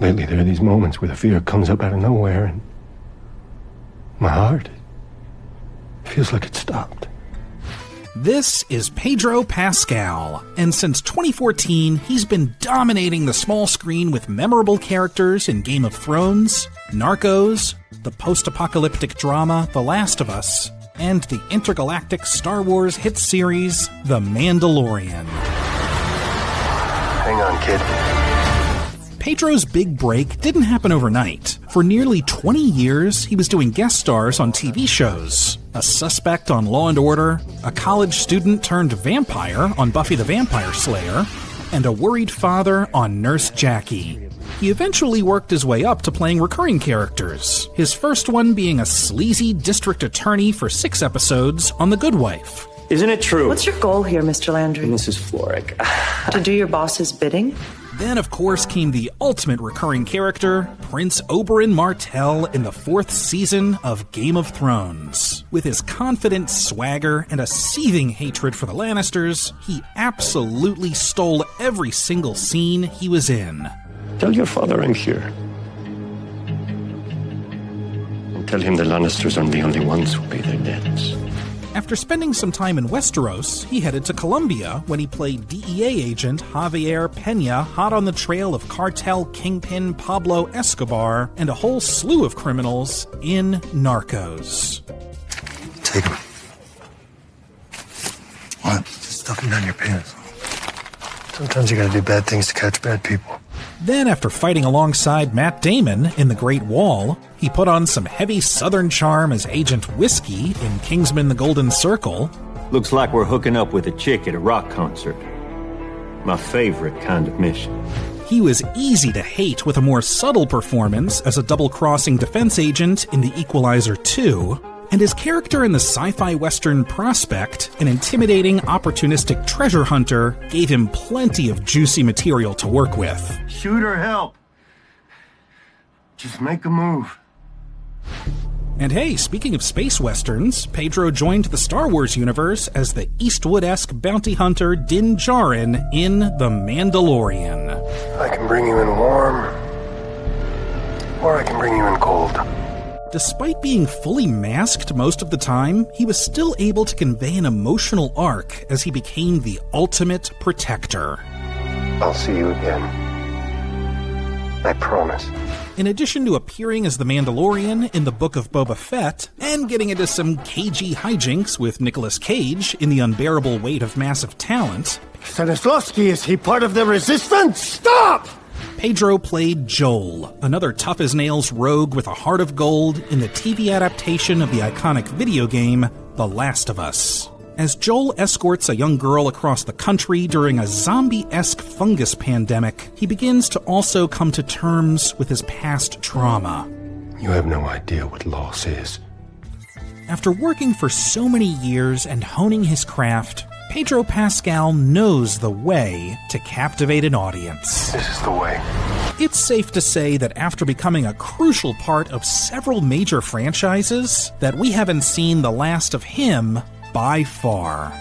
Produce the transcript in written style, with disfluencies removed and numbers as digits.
Lately, there are these moments where the fear comes up out of nowhere, and my heart feels like it stopped. This is Pedro Pascal, and since 2014, he's been dominating the small screen with memorable characters in Game of Thrones, Narcos, the post-apocalyptic drama The Last of Us, and the intergalactic Star Wars hit series The Mandalorian. Hang on, kid. Pedro's big break didn't happen overnight. For nearly 20 years, he was doing guest stars on TV shows. A suspect on Law & Order, a college student turned vampire on Buffy the Vampire Slayer, and a worried father on Nurse Jackie. He eventually worked his way up to playing recurring characters, his first one being a sleazy district attorney for 6 episodes on The Good Wife. Isn't it true? What's your goal here, Mr. Landry? Mrs. Florrick. To do your boss's bidding? Then, of course, came the ultimate recurring character, Prince Oberyn Martell in the 4th season of Game of Thrones. With his confident swagger and a seething hatred for the Lannisters, he absolutely stole every single scene he was in. Tell your father I'm here. And tell him the Lannisters aren't the only ones who pay their debts. After spending some time in Westeros, he headed to Colombia when he played DEA agent Javier Peña hot on the trail of cartel kingpin Pablo Escobar and a whole slew of criminals in Narcos. Take him. What? Just stuff him down your pants. Sometimes you gotta do bad things to catch bad people. Then, after fighting alongside Matt Damon in The Great Wall, he put on some heavy Southern charm as Agent Whiskey in Kingsman: The Golden Circle. Looks like we're hooking up with a chick at a rock concert. My favorite kind of mission. He was easy to hate with a more subtle performance as a double-crossing defense agent in The Equalizer 2, and his character in the sci-fi western Prospect, an intimidating, opportunistic treasure hunter, gave him plenty of juicy material to work with. Shoot or help. Just make a move. And hey, speaking of space westerns, Pedro joined the Star Wars universe as the Eastwood-esque bounty hunter Din Djarin in The Mandalorian. I can bring you in warm, or I can bring you in cold. Despite being fully masked most of the time, he was still able to convey an emotional arc as he became the ultimate protector. I'll see you again. I promise. In addition to appearing as the Mandalorian in the Book of Boba Fett, and getting into some cagey hijinks with Nicolas Cage in The Unbearable Weight of Massive Talent, Stanislavski, is he part of the Resistance? Stop! Pedro played Joel, another tough-as-nails rogue with a heart of gold in the TV adaptation of the iconic video game, The Last of Us. As Joel escorts a young girl across the country during a zombie-esque fungus pandemic, he begins to also come to terms with his past trauma. You have no idea what loss is. After working for so many years and honing his craft, Pedro Pascal knows the way to captivate an audience. This is the way. It's safe to say that after becoming a crucial part of several major franchises, that we haven't seen the last of him by far.